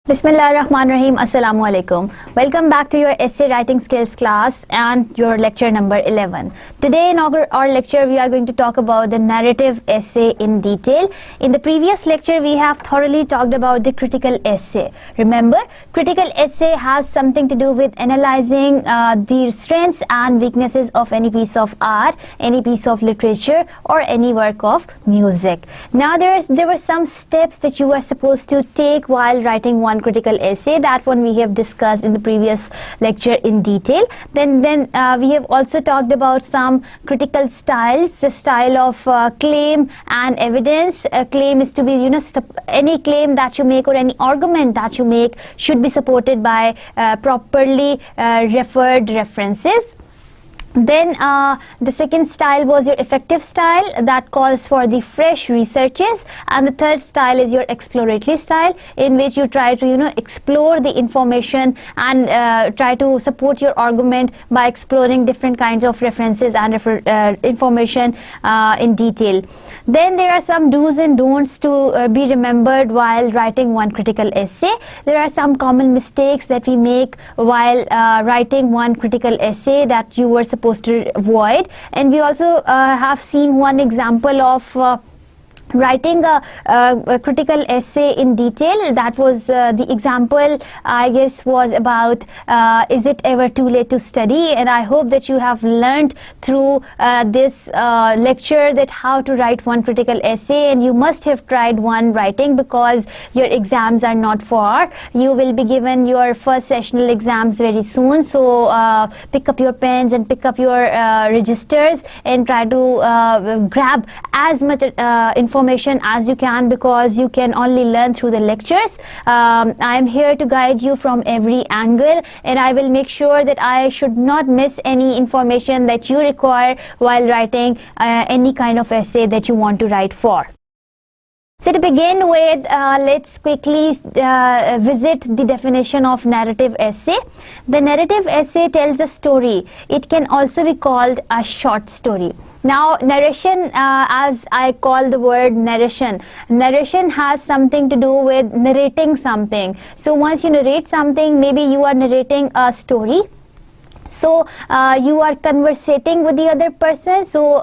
Bismillahirrahmanirrahim. Assalamu alaikum. Welcome back to your essay writing skills class and your lecture number 11. Today in our lecture we are going to talk about the narrative essay in detail. In the previous lecture we have thoroughly talked about the critical essay. Remember, critical essay has something to do with analyzing the strengths and weaknesses of any piece of art, any piece of literature or any work of music. Now there were some steps that you are supposed to take while writing one critical essay. That one we have discussed in the previous lecture in detail. Then we have also talked about some critical styles, the style of claim and evidence. A claim is to be, any claim that you make or any argument that you make should be supported by properly referred references. Then the second style was your effective style, that calls for the fresh researches, and the third style is your exploratory style, in which you try to explore the information and try to support your argument by exploring different kinds of references and information in detail. Then there are some do's and don'ts to be remembered while writing one critical essay. There are some common mistakes that we make while writing one critical essay that you were supposed to avoid, and we also have seen one example of writing a critical essay in detail. That was the example, I guess, was about is it ever too late to study? And I hope that you have learned through this lecture that how to write one critical essay, and you must have tried one writing because your exams are not far. You will be given your first sessional exams very soon, so pick up your pens and pick up your registers and try to grab as much information as you can, because you can only learn through the lectures. I am here to guide you from every angle, and I will make sure that I should not miss any information that you require while writing any kind of essay that you want to write for. So to begin with, let's quickly visit the definition of narrative essay. The narrative essay tells a story. It can also be called a short story. Now, narration, as I call the word narration has something to do with narrating something. So once you narrate something, maybe you are narrating a story. So you are conversating with the other person. So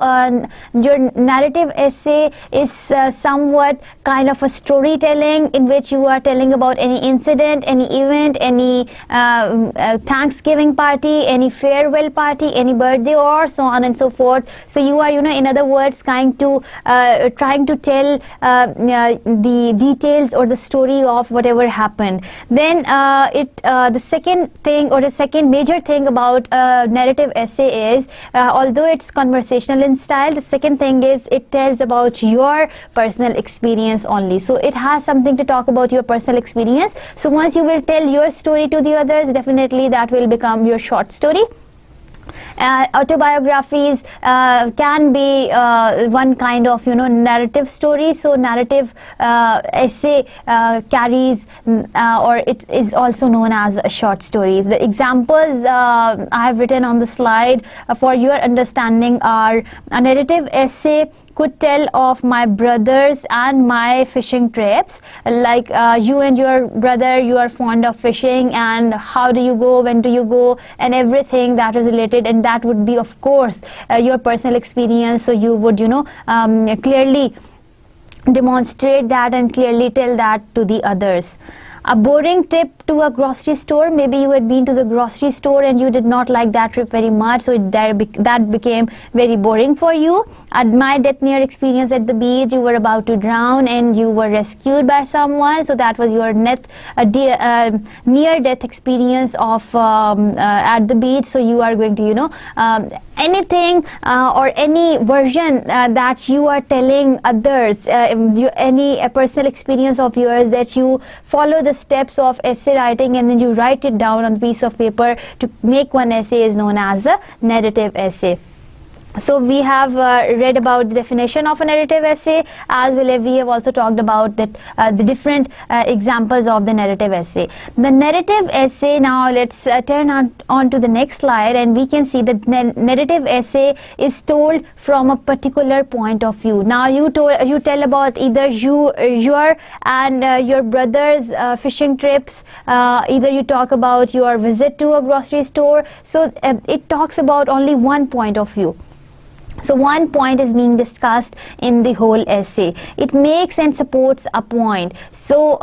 your narrative essay is somewhat kind of a storytelling in which you are telling about any incident, any event, any Thanksgiving party, any farewell party, any birthday, or so on and so forth. So you are, in other words, trying to tell the details or the story of whatever happened. Then the second thing, or the second major thing about narrative essay is, although it's conversational in style, the second thing is it tells about your personal experience only. So it has something to talk about your personal experience. So once you will tell your story to the others, definitely that will become your short story. Autobiographies can be one kind of narrative story. So narrative essay carries or it is also known as a short story. The examples I have written on the slide for your understanding are: a narrative essay could tell of my brothers and my fishing trips, like you and your brother, you are fond of fishing, and how do you go, when do you go, and everything that is related, and that would be, of course, your personal experience. So you would clearly demonstrate that and clearly tell that to the others. A boring trip to a grocery store, maybe you had been to the grocery store and you did not like that trip very much, so that became very boring for you. My death near experience at the beach, you were about to drown and you were rescued by someone, so that was your near death experience of at the beach. So you are going to anything or any version that you are telling others, any personal experience of yours that you follow the steps of essay writing and then you write it down on a piece of paper to make one essay, is known as a narrative essay. So we have read about the definition of a narrative essay, as well as we have also talked about that the different examples of the narrative essay. The narrative essay, now let's turn on to the next slide, and we can see that narrative essay is told from a particular point of view. Now you tell about either your and your brother's fishing trips, either you talk about your visit to a grocery store. So it talks about only one point of view. So one point is being discussed in the whole essay. It makes and supports a point. So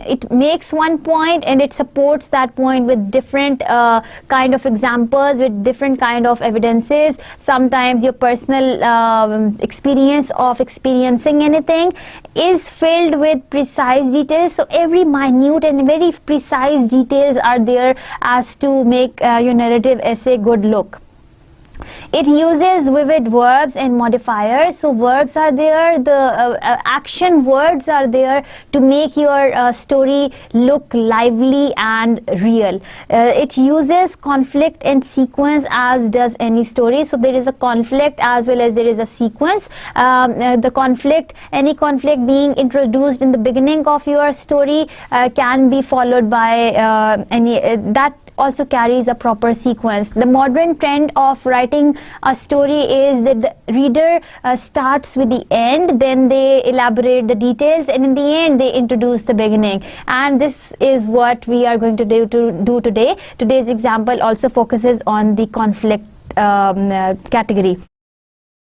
it makes one point and it supports that point with different kind of examples, with different kind of evidences. Sometimes your personal experience of experiencing anything is filled with precise details. So every minute and very precise details are there as to make your narrative essay good look. It uses vivid verbs and modifiers. So verbs are there, the action words are there to make your story look lively and real. It uses conflict and sequence as does any story. So there is a conflict as well as there is a sequence. The conflict, any conflict being introduced in the beginning of your story can be followed by any that also carries a proper sequence. The modern trend of writing a story is that the reader starts with the end, then they elaborate the details, and in the end they introduce the beginning. And this is what we are going to do today. Today's example also focuses on the conflict category.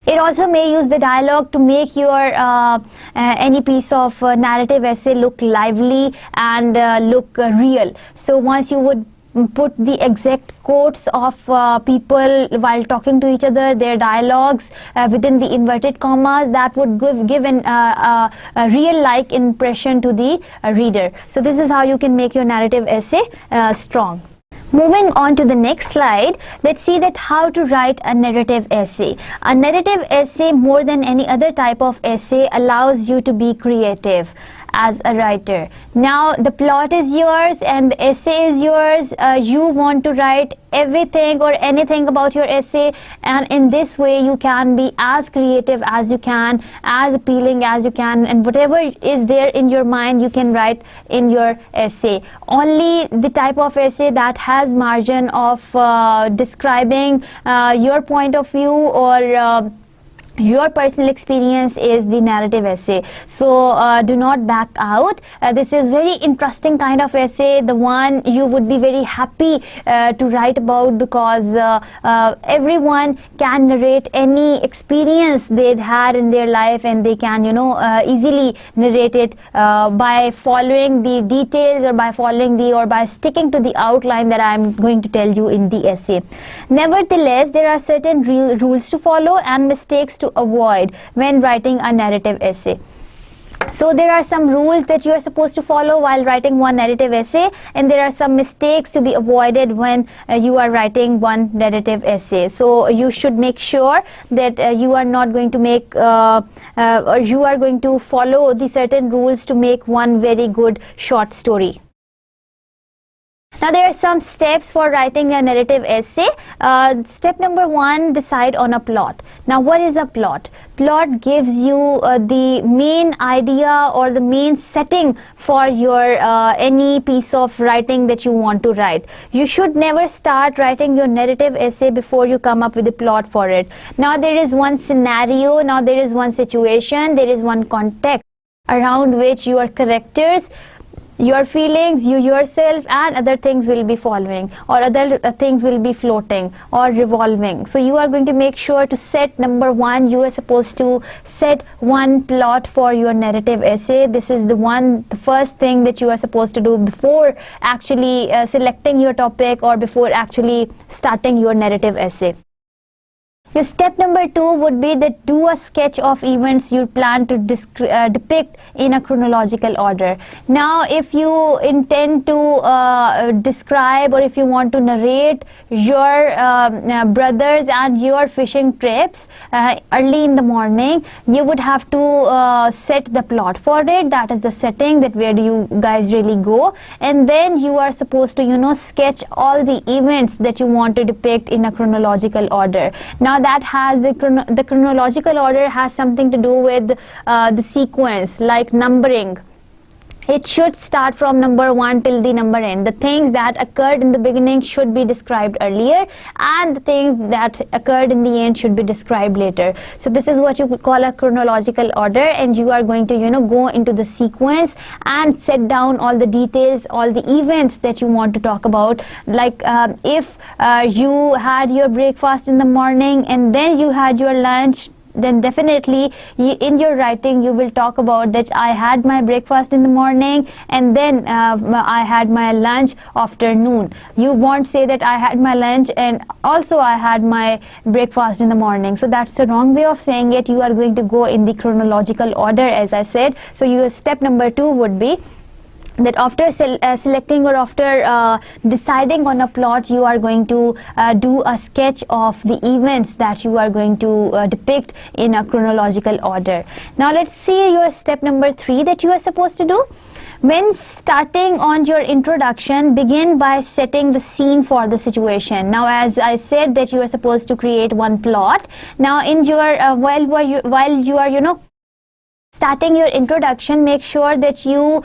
It also may use the dialogue to make your any piece of narrative essay look lively and look real. So once you would put the exact quotes of people while talking to each other, their dialogues within the inverted commas, that would give a real-like impression to the reader. So this is how you can make your narrative essay strong. Moving on to the next slide, let's see that how to write a narrative essay. A narrative essay, more than any other type of essay, allows you to be creative as a writer. Now the plot is yours and the essay is yours. You want to write everything or anything about your essay, and in this way you can be as creative as you can, as appealing as you can, and whatever is there in your mind you can write in your essay. Only the type of essay that has margin of describing your point of view or your personal experience is the narrative essay. So do not back out. This is very interesting kind of essay, the one you would be very happy to write about, because everyone can narrate any experience they'd had in their life, and they can easily narrate it by following the details or by following or by sticking to the outline that I'm going to tell you in the essay. Nevertheless, there are certain rules to follow and mistakes to avoid when writing a narrative essay. So there are some rules that you are supposed to follow while writing one narrative essay, and there are some mistakes to be avoided when you are writing one narrative essay. So you should make sure that you are not going to make or you are going to follow the certain rules to make one very good short story. Now there are some steps for writing a narrative essay. Step number 1, decide on a plot. Now what is a plot? Plot gives you the main idea or the main setting for your any piece of writing that you want to write. You should never start writing your narrative essay before you come up with a plot for it. Now there is one scenario, now there is one situation, there is one context around which your characters, your feelings, you yourself and other things will be following, or other things will be floating or revolving. So you are going to make sure to set number 1, you are supposed to set one plot for your narrative essay. This is the first thing that you are supposed to do before actually selecting your topic or before actually starting your narrative essay. Your step number 2 would be that do a sketch of events you plan to depict in a chronological order. Now if you intend to describe, or if you want to narrate your brothers and your fishing trips early in the morning, you would have to set the plot for it. That is the setting, that where do you guys really go, and then you are supposed to sketch all the events that you want to depict in a chronological order. Now Now that has the chronological order has something to do with the sequence, like numbering. It should start from number 1 till the number n. The things that occurred in the beginning should be described earlier, and the things that occurred in the end should be described later. So this is what you could call a chronological order, and you are going to go into the sequence and set down all the details, all the events that you want to talk about. Like if you had your breakfast in the morning and then you had your lunch, then definitely in your writing you will talk about that I had my breakfast in the morning and then I had my lunch afternoon. You won't say that I had my lunch and also I had my breakfast in the morning. So that's the wrong way of saying it. You are going to go in the chronological order, as I said. So your step number 2 would be that after selecting or after deciding on a plot, you are going to do a sketch of the events that you are going to depict in a chronological order. Now let's see your step number 3 that you are supposed to do. When starting on your introduction, begin by setting the scene for the situation. Now, as I said that you are supposed to create one plot. Now in your while you are starting your introduction, make sure that you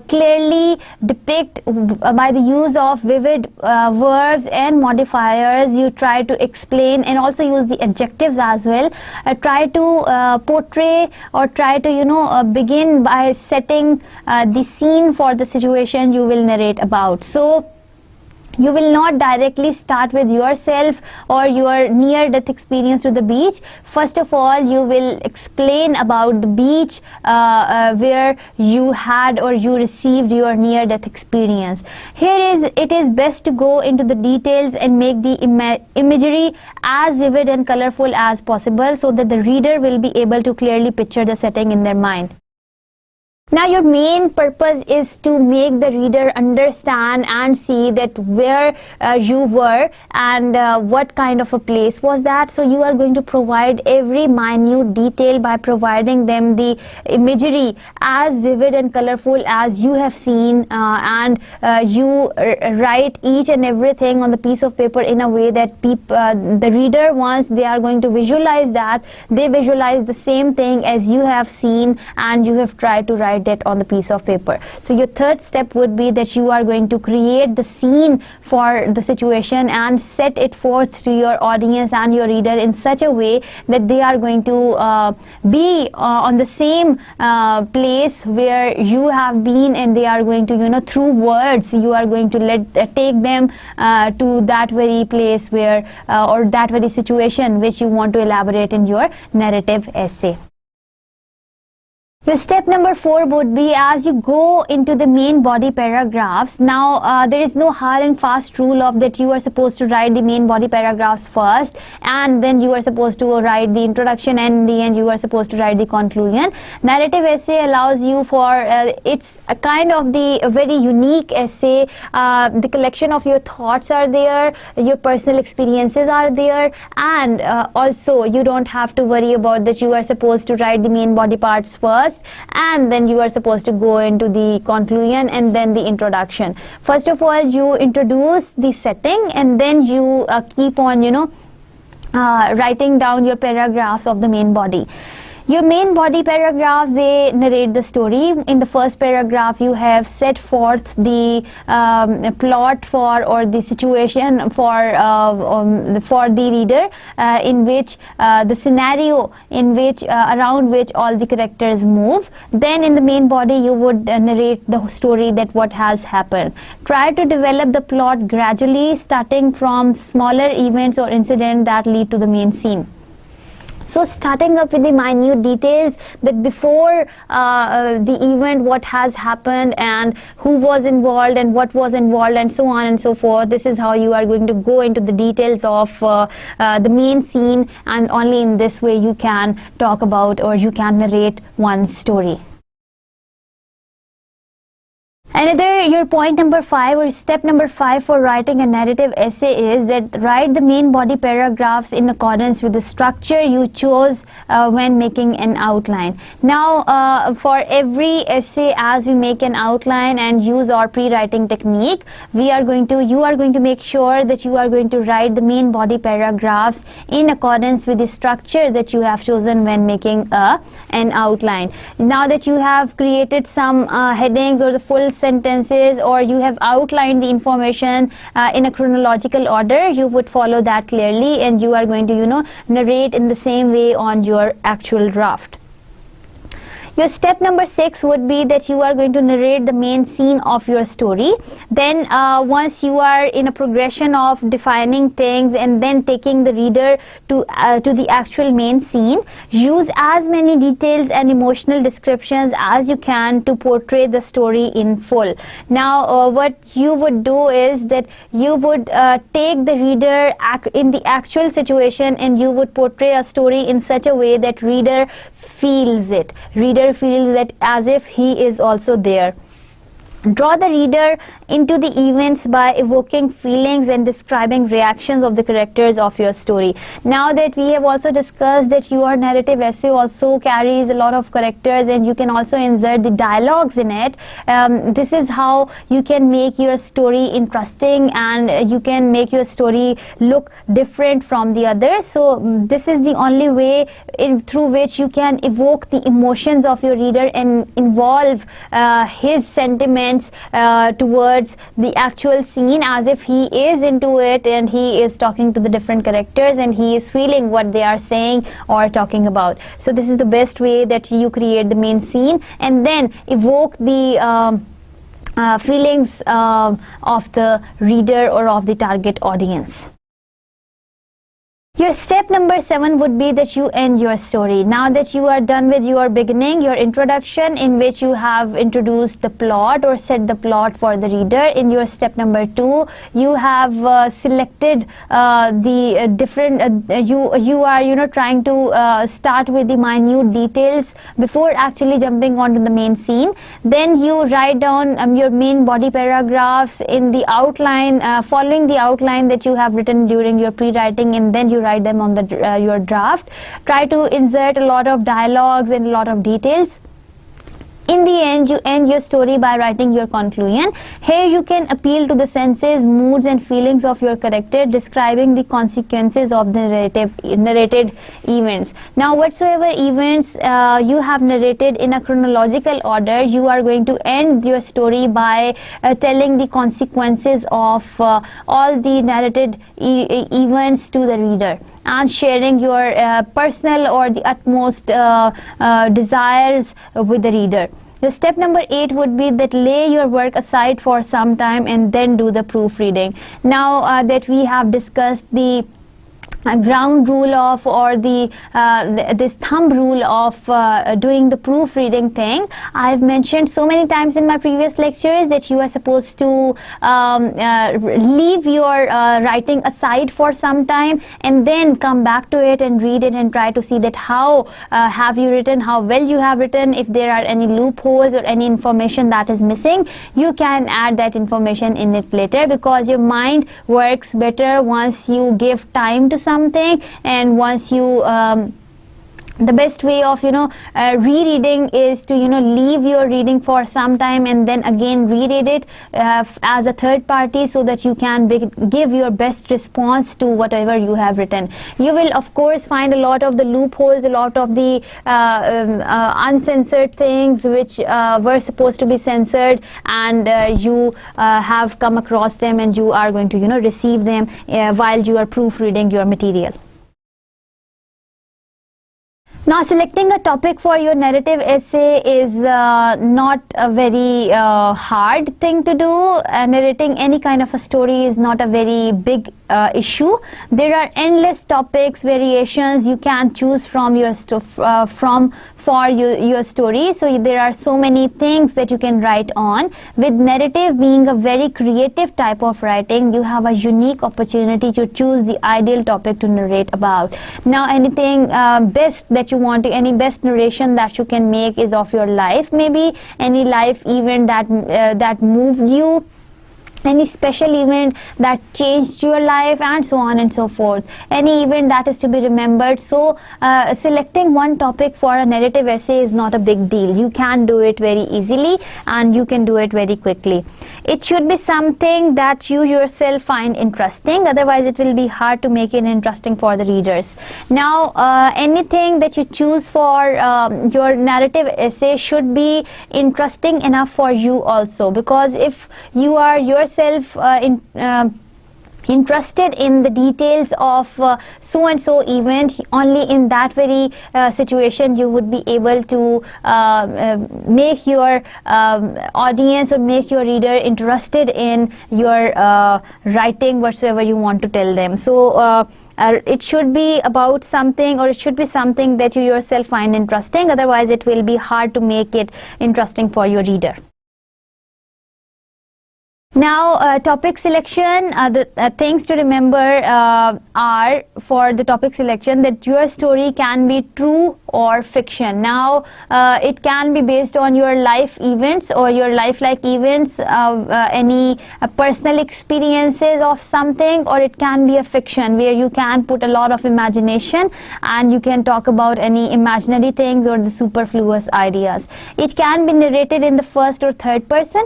clearly depict by the use of vivid verbs and modifiers. You try to explain and also use the adjectives as well. Try to portray or try to begin by setting the scene for the situation you will narrate about. So you will not directly start with yourself or your near-death experience to the beach. First of all, you will explain about the beach where you had or you received your near-death experience. It is best to go into the details and make the imagery as vivid and colorful as possible so that the reader will be able to clearly picture the setting in their mind. Now your main purpose is to make the reader understand and see that where you were and what kind of a place was that. So you are going to provide every minute detail by providing them the imagery as vivid and colorful as you have seen, and you write each and everything on the piece of paper in a way that the reader, once they are going to visualize that, they visualize the same thing as you have seen and you have tried to write it on the piece of paper. So your third step would be that you are going to create the scene for the situation and set it forth to your audience and your reader in such a way that they are going to be on the same place where you have been, and they are going to through words you are going to take them to that very place where or that very situation which you want to elaborate in your narrative essay. The step number 4 would be, as you go into the main body paragraphs. Now there is no hard and fast rule of that you are supposed to write the main body paragraphs first and then you are supposed to write the introduction, and in the end you are supposed to write the conclusion. Narrative essay allows you for it's a kind of the very unique essay. The collection of your thoughts are there, your personal experiences are there, and also you don't have to worry about that you are supposed to write the main body parts first and then you are supposed to go into the conclusion and then the introduction. First of all, you introduce the setting and then you keep on writing down your paragraphs of the main body. Your main body paragraphs, they narrate the story. In the first paragraph, you have set forth the plot for or the situation for the reader, in which the scenario in which around which all the characters move. Then in the main body, you would narrate the story that what has happened. Try to develop the plot gradually, starting from smaller events or incidents that lead to the main scene. So starting up with the minute details that before the event, what has happened and who was involved and what was involved and so on and so forth. This is how you are going to go into the details of the main scene, and only in this way you can talk about or you can narrate one story. Another, your point number 5 or step number 5 for writing a narrative essay is that write the main body paragraphs in accordance with the structure you chose when making an outline. Now, for every essay, as we make an outline and use our pre-writing technique, you are going to make sure that you are going to write the main body paragraphs in accordance with the structure that you have chosen when making an outline. Now that you have created some headings or the full sentences, or you have outlined the information in a chronological order, you would follow that clearly, and you are going to narrate in the same way on your actual draft. Your step number 6 would be that you are going to narrate the main scene of your story. Then once you are in a progression of defining things and then taking the reader to the actual main scene, use as many details and emotional descriptions as you can to portray the story in full. Now what you would do is that you would take the reader in the actual situation, and you would portray a story in such a way that reader feels it. Reader feels that as if he is also there. Draw the reader into the events by evoking feelings and describing reactions of the characters of your story. Now that we have also discussed that your narrative essay also carries a lot of characters, and you can also insert the dialogues in it, this is how you can make your story interesting, and you can make your story look different from the others. So this is the only way through which you can evoke the emotions of your reader and involve his sentiments towards the actual scene, as if he is into it and he is talking to the different characters and he is feeling what they are saying or talking about. So this is the best way that you create the main scene, and then evoke the feelings of the reader or of the target audience. Your step number 7 would be that you end your story. Now that you are done with your beginning, your introduction, in which you have introduced the plot or set the plot for the reader, in your step number 2, you have selected the different, you are trying to start with the minute details before actually jumping onto the main scene. Then you write down your main body paragraphs in the outline, following the outline that you have written during your pre-writing, and then you write them on the your draft. Try to insert a lot of dialogues and a lot of details. In the end, you end your story by writing your conclusion. Here you can appeal to the senses, moods and feelings of your character, describing the consequences of the narrated events. Now whatsoever events you have narrated in a chronological order, you are going to end your story by telling the consequences of all the narrated events to the reader, and sharing your personal or the utmost desires with the reader. The step number 8 would be that lay your work aside for some time and then do the proofreading. Now that we have discussed the ground rule of, or this thumb rule of doing the proofreading thing, I've mentioned so many times in my previous lectures that you are supposed to leave your writing aside for some time and then come back to it and read it and try to see that how have you written, how well you have written. If there are any loopholes or any information that is missing, you can add that information in it later, because your mind works better once you give time to something, and once you the best way of rereading is to leave your reading for some time and then again reread it as a third party, so that you can give your best response to whatever you have written. You will of course find a lot of the loopholes, a lot of the uncensored things which were supposed to be censored, and you have come across them, and you are going to receive them while you are proofreading your material. Now, selecting a topic for your narrative essay is not a very hard thing to do. Narrating any kind of a story is not a very big issue. There are endless topics, variations you can choose from your for your story. So there are so many things that you can write on. With narrative being a very creative type of writing, you have a unique opportunity to choose the ideal topic to narrate about. Now anything best that you want to, any best narration that you can make is of your life, maybe any life event that moved you, any special event that changed your life, and so on and so forth, any event that is to be remembered. So selecting one topic for a narrative essay is not a big deal. You can do it very easily and you can do it very quickly. It should be something that you yourself find interesting, otherwise it will be hard to make it interesting for the readers. Now anything that you choose for your narrative essay should be interesting enough for you also, because if you are yourself interested in the details of so and so event, only in that very situation you would be able to make your audience or make your reader interested in your writing whatsoever you want to tell them. So it should be about something, or it should be something that you yourself find interesting, otherwise it will be hard to make it interesting for your reader. Now topic selection, the things to remember are for the topic selection that your story can be true or fiction. Now it can be based on your life events or your lifelike events, any personal experiences of something, or it can be a fiction where you can put a lot of imagination and you can talk about any imaginary things or the superfluous ideas. It can be narrated in the first or third person.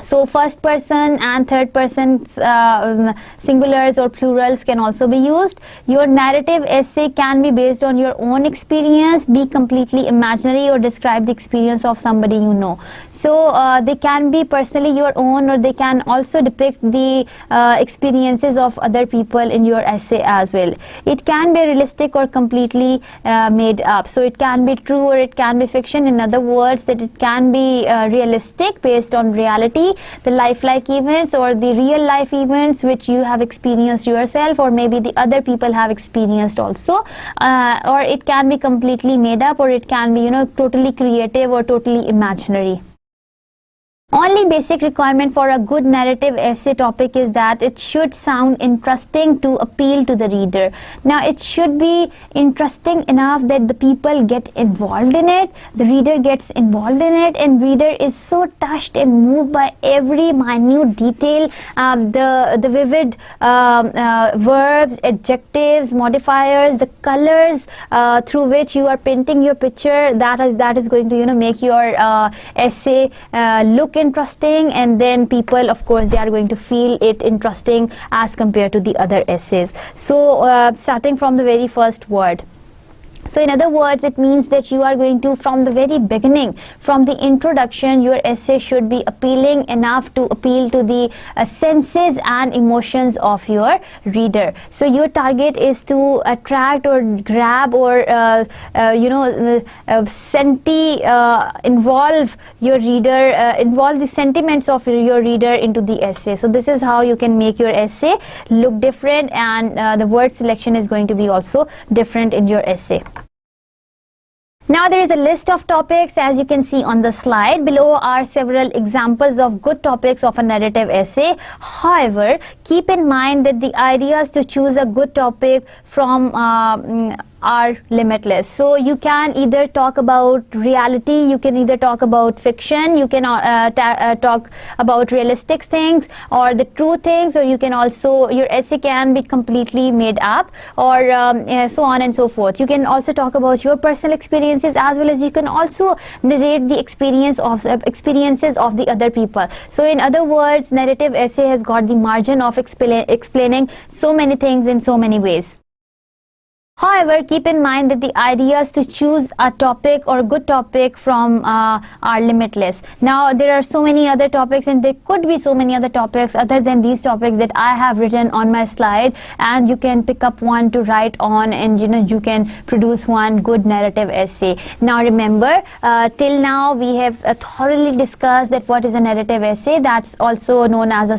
So first person and third person singulars or plurals can also be used. Your narrative essay can be based on your own experience, be completely imaginary, or describe the experience of somebody you know. So they can be personally your own, or they can also depict the experiences of other people in your essay as well. It can be realistic or completely made up. So it can be true or it can be fiction. In other words, that it can be realistic based on reality, the lifelike events or the real life events which you have experienced yourself, or maybe the other people have experienced also, or it can be completely made up, or it can be totally creative or totally imaginary. Only basic requirement for a good narrative essay topic is that it should sound interesting to appeal to the reader. Now it should be interesting enough that the people get involved in it, the reader gets involved in it, and reader is so touched and moved by every minute detail, the vivid verbs, adjectives, modifiers, the colors through which you are painting your picture. That is going to make your essay look interesting, and then people, of course, they are going to feel it interesting as compared to the other essays. So starting from the very first word. So in other words, it means that you are going to, from the very beginning, from the introduction, your essay should be appealing enough to appeal to the senses and emotions of your reader. So your target is to attract or grab or involve your reader, involve the sentiments of your reader into the essay. So this is how you can make your essay look different, and the word selection is going to be also different in your essay. Now there is a list of topics, as you can see on the slide. Below are several examples of good topics of a narrative essay. However, keep in mind that the ideas to choose a good topic from are limitless. So you can either talk about reality, you can either talk about fiction, you can talk about realistic things or the true things, or you can also, your essay can be completely made up, or so on and so forth. You can also talk about your personal experiences, as well as you can also narrate the experiences of the other people. So in other words, narrative essay has got the margin of explaining so many things in so many ways. However, keep in mind that the ideas to choose a topic or good topic from are limitless. Now there are so many other topics, and there could be so many other topics other than these topics that I have written on my slide, and you can pick up one to write on, and you can produce one good narrative essay. Now remember, till now we have thoroughly discussed that what is a narrative essay. That's also known as a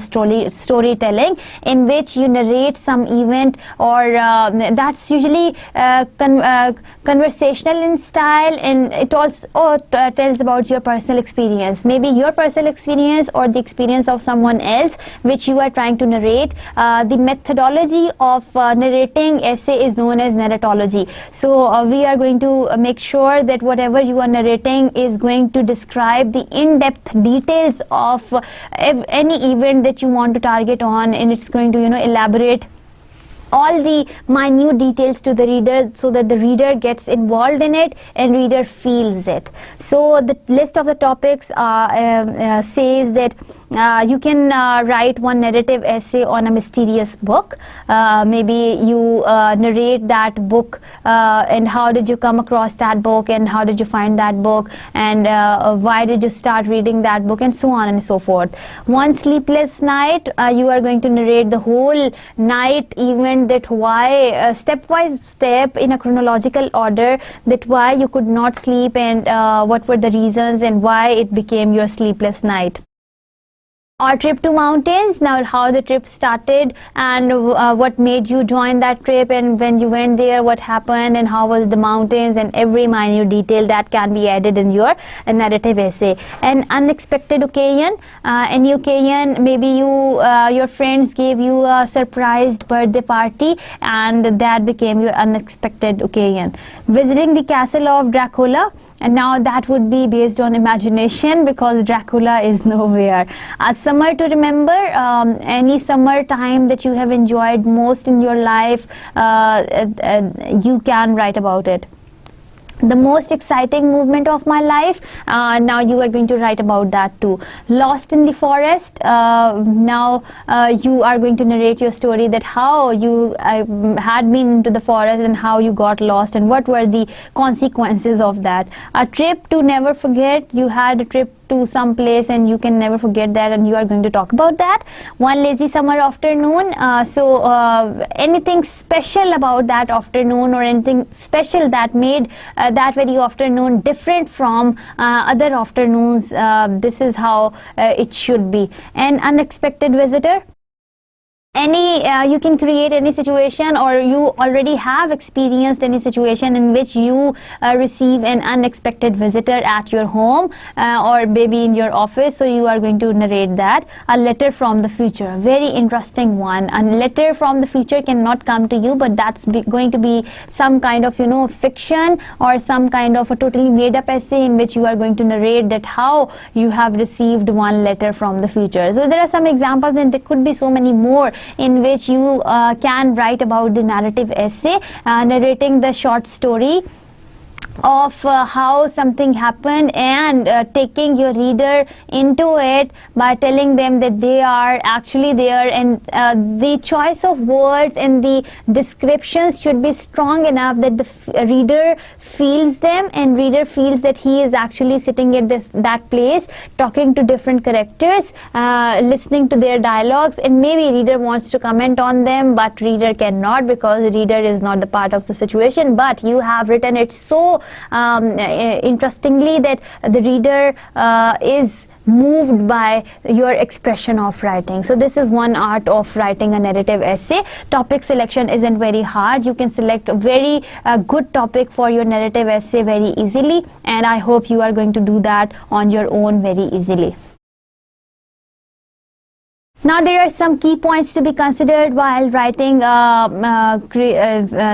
storytelling, in which you narrate some event, or that's usually very conversational in style, and it also tells about your personal experience, maybe your personal experience or the experience of someone else which you are trying to narrate. The methodology of narrating essay is known as narratology. So we are going to make sure that whatever you are narrating is going to describe the in-depth details of any event that you want to target on, and it's going to elaborate all the minute details to the reader so that the reader gets involved in it and reader feels it. So the list of the topics says that you can write one narrative essay on a mysterious book. Maybe you narrate that book and how did you come across that book, and how did you find that book, and why did you start reading that book, and so on and so forth. One sleepless night, you are going to narrate the whole night event, that why step-wise step in a chronological order, that why you could not sleep, and what were the reasons, and why it became your sleepless night. Our trip to mountains, now how the trip started, and what made you join that trip, and when you went there what happened, and how was the mountains, and every minute detail that can be added in your narrative essay. An unexpected occasion, any occasion, maybe your friends gave you a surprised birthday party and that became your unexpected occasion. Visiting the castle of Dracula, and now that would be based on imagination because Dracula is nowhere. A summer to remember, any summer time that you have enjoyed most in your life, you can write about it. The most exciting movement of my life, now you are going to write about that too. Lost in the forest, now you are going to narrate your story, that how you had been into the forest and how you got lost and what were the consequences of that. A trip to never forget, you had a trip to some place and you can never forget that, and you are going to talk about that. One lazy summer afternoon, so anything special about that afternoon, or anything special that made that very afternoon different from other afternoons, this is how it should be. An unexpected visitor, you can create any situation, or you already have experienced any situation in which you receive an unexpected visitor at your home or maybe in your office, so you are going to narrate that. A letter from the future, a very interesting one. A letter from the future cannot come to you, but that's going to be some kind of fiction, or some kind of a totally made up essay in which you are going to narrate that how you have received one letter from the future. So there are some examples, and there could be so many more in which you can write about the narrative essay, narrating the short story of how something happened, and taking your reader into it by telling them that they are actually there, and the choice of words and the descriptions should be strong enough that the reader feels them, and reader feels that he is actually sitting at that place talking to different characters, listening to their dialogues, and maybe reader wants to comment on them, but reader cannot because reader is not the part of the situation, but you have written it so interestingly that the reader is moved by your expression of writing. So this is one art of writing a narrative essay. Topic selection isn't very hard. You can select a very good topic for your narrative essay very easily, and I hope you are going to do that on your own very easily. Now there are some key points to be considered while writing a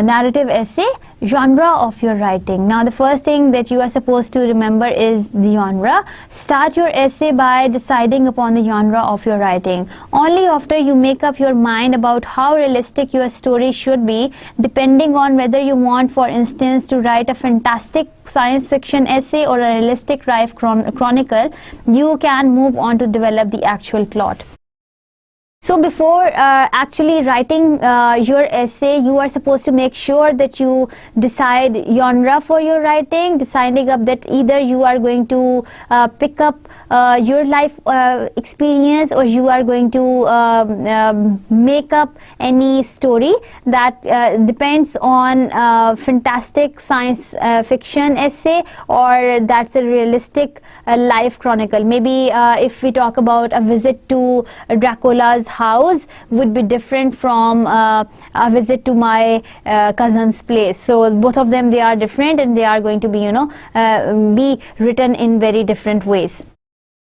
narrative essay. Genre of your writing. Now the first thing that you are supposed to remember is the genre. Start your essay by deciding upon the genre of your writing. Only after you make up your mind about how realistic your story should be, depending on whether you want, for instance, to write a fantastic science fiction essay or a realistic life chronicle, you can move on to develop the actual plot. So before actually writing your essay, you are supposed to make sure that you decide genre for your writing, deciding up that either you are going to pick up your life experience, or you are going to make up any story that depends on fantastic science fiction essay, or that's a realistic life chronicle. Maybe if we talk about a visit to Dracula's house would be different from a visit to my cousin's place. So both of them, they are different, and they are going to be, be written in very different ways.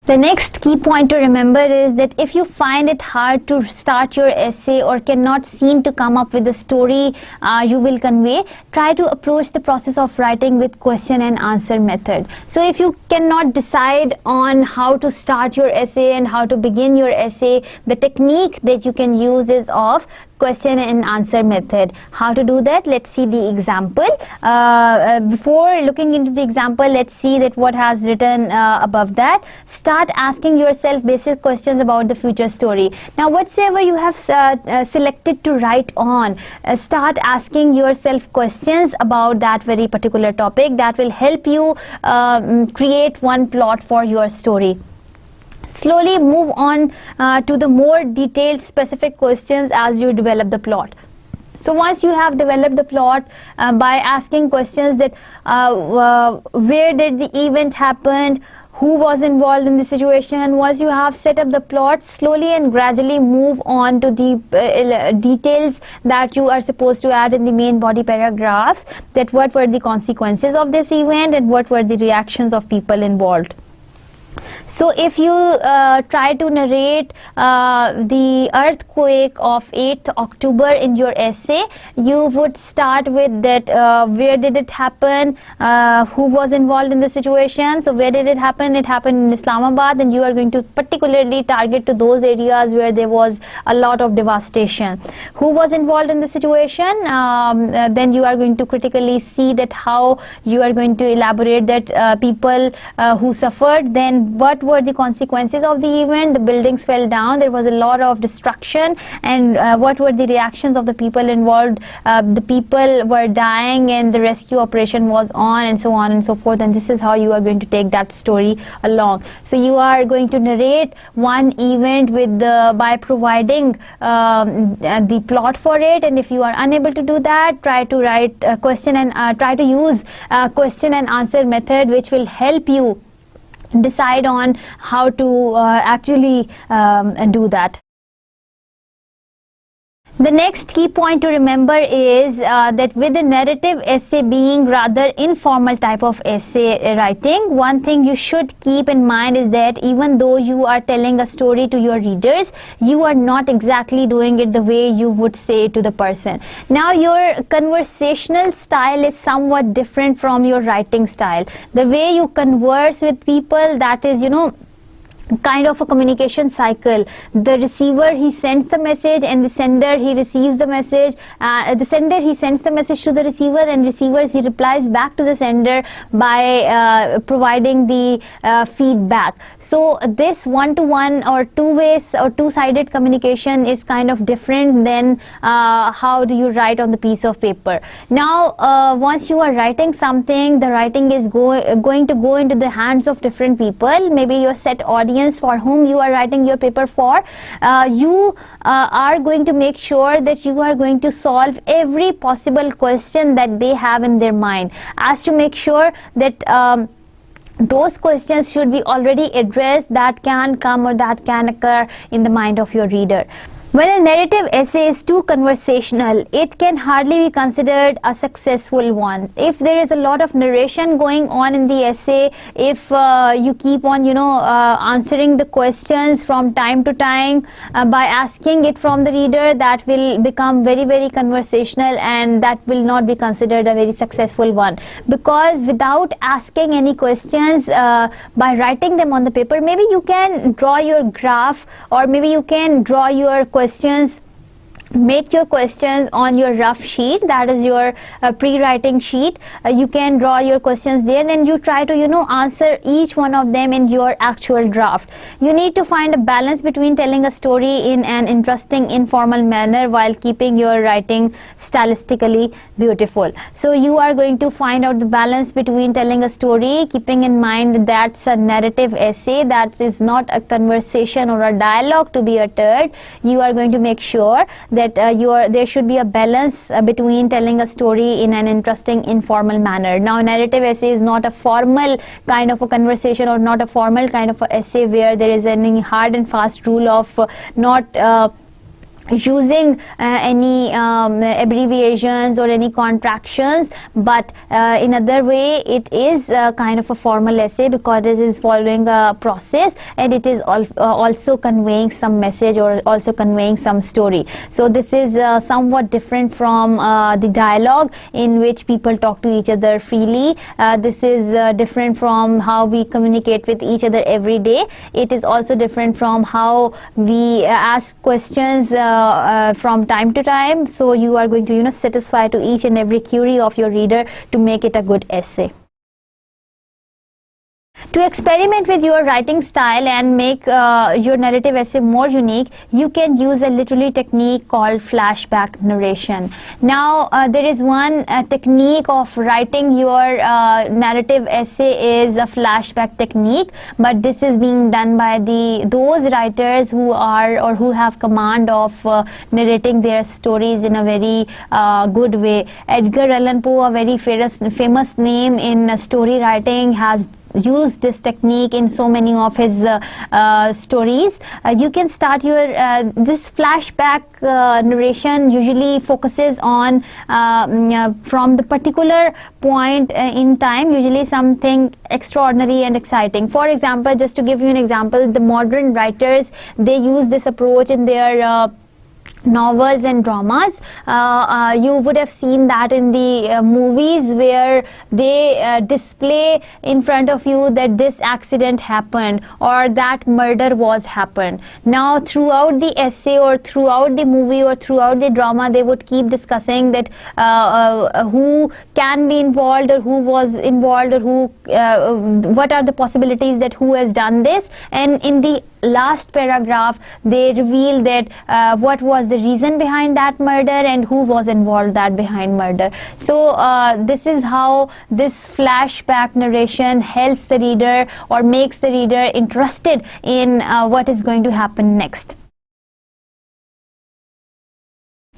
The next key point to remember is that if you find it hard to start your essay or cannot seem to come up with the story you will convey, try to approach the process of writing with question and answer method. So if you cannot decide on how to start your essay and how to begin your essay, the technique that you can use is of question and answer method. How to do that? Let's see the example. Before looking into the example, let's see that what has written above that. Start asking yourself basic questions about the future story. Now whatsoever you have selected to write on, start asking yourself questions about that very particular topic. That will help you create one plot for your story. Slowly move on to the more detailed specific questions as you develop the plot. So once you have developed the plot by asking questions that where did the event happen, who was involved in the situation, once you have set up the plot, slowly and gradually move on to the details that you are supposed to add in the main body paragraphs, that what were the consequences of this event and what were the reactions of people involved. So if you try to narrate the earthquake of 8th October in your essay, you would start with that where did it happen, who was involved in the situation. So where did it happen? It happened in Islamabad, and you are going to particularly target to those areas where there was a lot of devastation. Who was involved in the situation? Then you are going to critically see that how you are going to elaborate that people who suffered. Then what were the consequences of the event? The buildings fell down, there was a lot of destruction, and what were the reactions of the people involved? The people were dying and the rescue operation was on, and so on and so forth. And this is how you are going to take that story along. So you are going to narrate one event with by providing the plot for it, and if you are unable to do that, try to write a question and try to use question and answer method, which will help you decide on how to actually do that. The next key point to remember is that with the narrative essay being rather informal type of essay writing, one thing you should keep in mind is that even though you are telling a story to your readers, you are not exactly doing it the way you would say to the person. Now your conversational style is somewhat different from your writing style. The way you converse with people, that is, kind of a communication cycle. The receiver, he sends the message, and the sender, he receives the message. The sender, he sends the message to the receiver, and receivers, he replies back to the sender by providing the feedback. So this one-to-one or two-way or two-sided communication is kind of different than how do you write on the piece of paper. Now once you are writing something, the writing is going to go into the hands of different people, maybe your set audience for whom you are writing your paper for. You are going to make sure that you are going to solve every possible question that they have in their mind, as to make sure that those questions should be already addressed that can come or that can occur in the mind of your reader. When a narrative essay is too conversational, it can hardly be considered a successful one. If there is a lot of narration going on in the essay, if you keep on, answering the questions from time to time by asking it from the reader, that will become very, very conversational, and that will not be considered a very successful one. Because without asking any questions, by writing them on the paper, maybe you can draw your graph, or maybe you can draw your questions make your questions on your rough sheet, that is your pre-writing sheet. You can draw your questions there, and you try to answer each one of them in your actual draft. You need to find a balance between telling a story in an interesting informal manner while keeping your writing stylistically beautiful. So you are going to find out the balance between telling a story, keeping in mind that's a narrative essay, that is not a conversation or a dialogue to be uttered. You are going to make sure that there should be a balance between telling a story in an interesting informal manner. Now, narrative essay is not a formal kind of a conversation or not a formal kind of a essay where there is any hard and fast rule of not using any abbreviations or any contractions, but in other way it is kind of a formal essay because it is following a process, and it is also conveying some message or also conveying some story. So this is somewhat different from the dialogue in which people talk to each other freely. This is different from how we communicate with each other every day. It is also different from how we ask questions from time to time. So you are going to satisfy to each and every query of your reader to make it a good essay. To experiment with your writing style and make your narrative essay more unique, you can use a literary technique called flashback narration. Now, there is one technique of writing your narrative essay is a flashback technique, but this is being done by those writers who are or who have command of narrating their stories in a very good way. Edgar Allan Poe, a very famous name in story writing, has used this technique in so many of his stories. You can start your this flashback narration usually focuses on from the particular point in time, usually something extraordinary and exciting. For example, just to give you an example, the modern writers, they use this approach in their novels and dramas. You would have seen that in the movies where they display in front of you that this accident happened or that murder was happened. Now, throughout the essay or throughout the movie or throughout the drama, they would keep discussing that who can be involved or who was involved or who what are the possibilities that who has done this, and in the last paragraph they reveal that what was the reason behind that murder and who was involved that behind murder. So this is how this flashback narration helps the reader or makes the reader interested in what is going to happen next.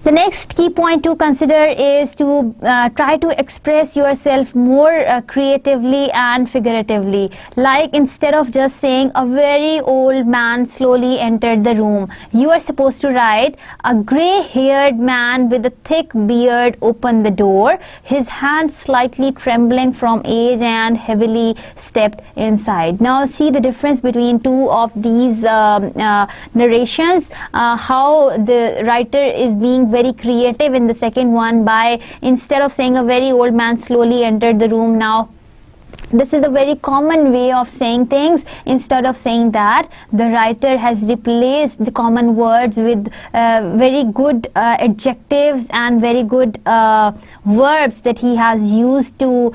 The next key point to consider is to try to express yourself more creatively and figuratively. Like, instead of just saying a very old man slowly entered the room, you are supposed to write a gray-haired man with a thick beard opened the door, his hands slightly trembling from age and heavily stepped inside. Now see the difference between two of these narrations, how the writer is being very creative in the second one by, instead of saying a very old man slowly entered the room, now this is a very common way of saying things. Instead of saying that, the writer has replaced the common words with very good adjectives and very good verbs that he has used to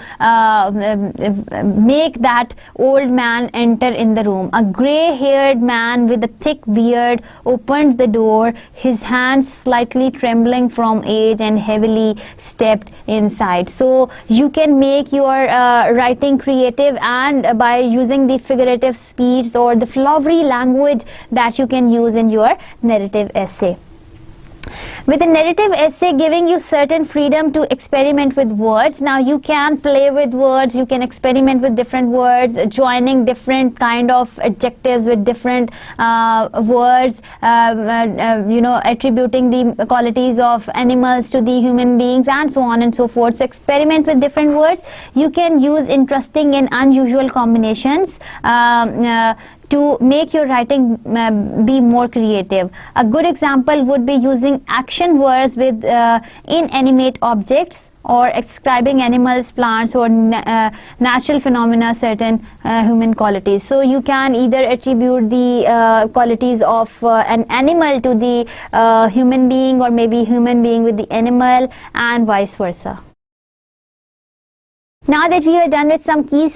make that old man enter in the room. A gray-haired man with a thick beard opened the door, his hands slightly trembling from age and heavily stepped inside. So you can make your writing creative, and by using the figurative speech or the flowery language that you can use in your narrative essay. With a narrative essay giving you certain freedom to experiment with words. Now you can play with words, you can experiment with different words, joining different kind of adjectives with different words, attributing the qualities of animals to the human beings and so on and so forth. So experiment with different words. You can use interesting and unusual combinations to make your writing be more creative. A good example would be using action words with inanimate objects or ascribing animals, plants, or natural phenomena certain human qualities. So you can either attribute the qualities of an animal to the human being, or maybe human being with the animal, and vice versa. Now that we are done with some key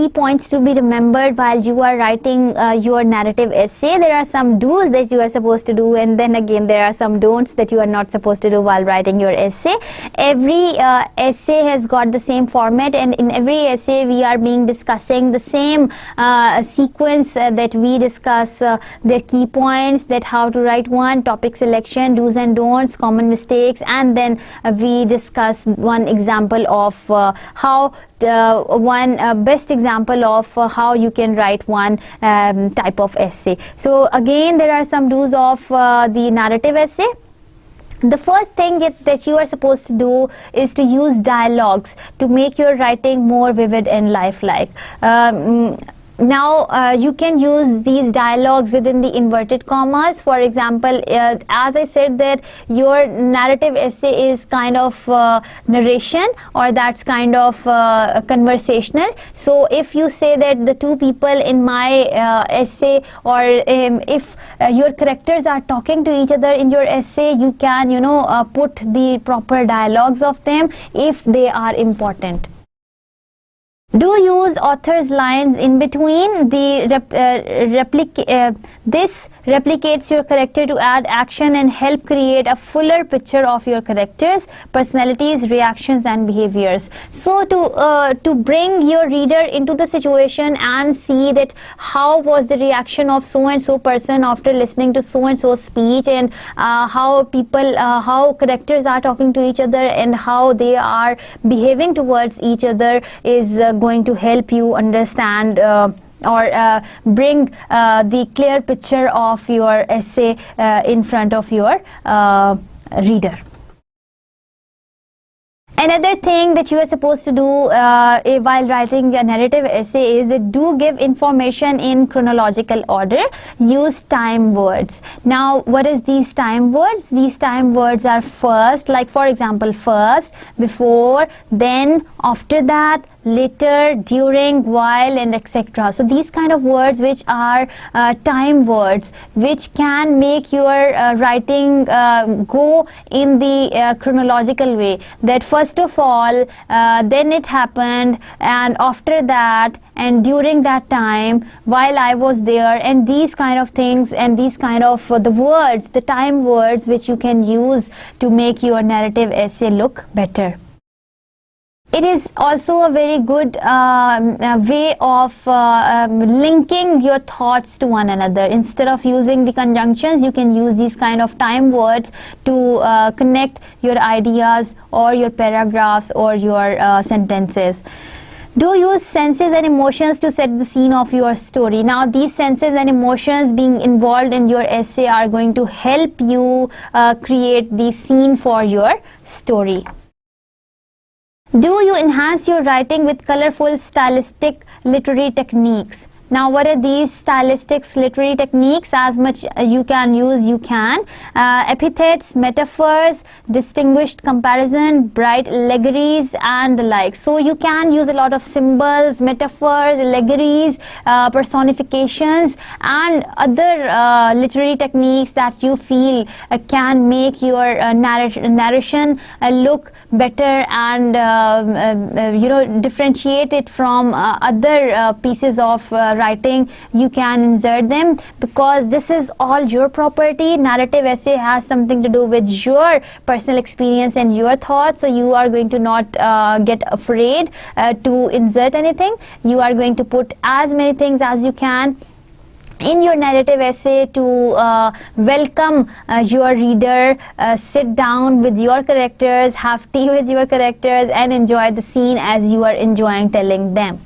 points to be remembered while you are writing your narrative essay, there are some do's that you are supposed to do, and then again there are some don'ts that you are not supposed to do while writing your essay. Every essay has got the same format, and in every essay we are discussing the same sequence that we discuss the key points, that how to write one, topic selection, do's and don'ts, common mistakes, and then we discuss one example of how one best example of how you can write one type of essay. So again, there are some do's of the narrative essay. The first thing that you are supposed to do is to use dialogues to make your writing more vivid and lifelike. Now you can use these dialogues within the inverted commas. For example, as I said that your narrative essay is kind of narration, or that's kind of conversational. So if you say that the two people in my essay, or if your characters are talking to each other in your essay, you can put the proper dialogues of them if they are important. Do use author's lines in between. This replicates your character to add action and help create a fuller picture of your characters, personalities, reactions, and behaviors. So to bring your reader into the situation and see that how was the reaction of so and so person after listening to so and so speech, and how characters are talking to each other and how they are behaving towards each other, is going to help you understand or bring the clear picture of your essay in front of your reader. Another thing that you are supposed to do while writing a narrative essay is that do give information in chronological order. Use time words. Now, what is these time words? These time words are first, like for example, first, before, then, after that, later, during, while, and etc. So these kind of words which are time words, which can make your writing go in the chronological way, that first of all, then it happened, and after that, and during that time, while I was there, and these kind of things, and these kind of the words, the time words which you can use to make your narrative essay look better. It is also a very good way of linking your thoughts to one another. Instead of using the conjunctions, you can use these kind of time words to connect your ideas or your paragraphs or your sentences. Do use senses and emotions to set the scene of your story. Now, these senses and emotions being involved in your essay are going to help you create the scene for your story. Do you enhance your writing with colorful stylistic literary techniques? Now, what are these stylistics literary techniques? As much you can use, you can. Epithets, metaphors, distinguished comparison, bright allegories, and the like. So you can use a lot of symbols, metaphors, allegories, personifications, and other literary techniques that you feel can make your narration look better, and differentiate it from other pieces of writing. You can insert them, because this is all your property. Narrative essay has something to do with your personal experience and your thoughts, so you are going to not get afraid to insert anything. You are going to put as many things as you can in your narrative essay to welcome your reader, sit down with your characters, have tea with your characters, and enjoy the scene as you are enjoying telling them.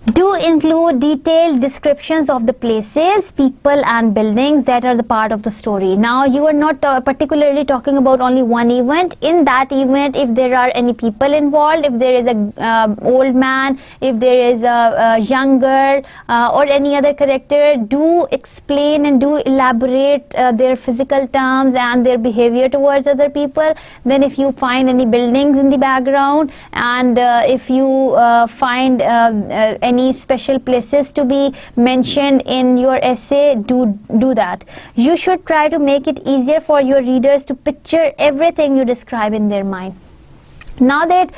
Do include detailed descriptions of the places, people and buildings that are the part of the story. Now you are not particularly talking about only one event. In that event, if there are any people involved, if there is a old man, if there is a young girl or any other character, do explain and do elaborate their physical terms and their behavior towards other people. Then if you find any buildings in the background, and if you find any special places to be mentioned in your essay, do that. You should try to make it easier for your readers to picture everything you describe in their mind. Now that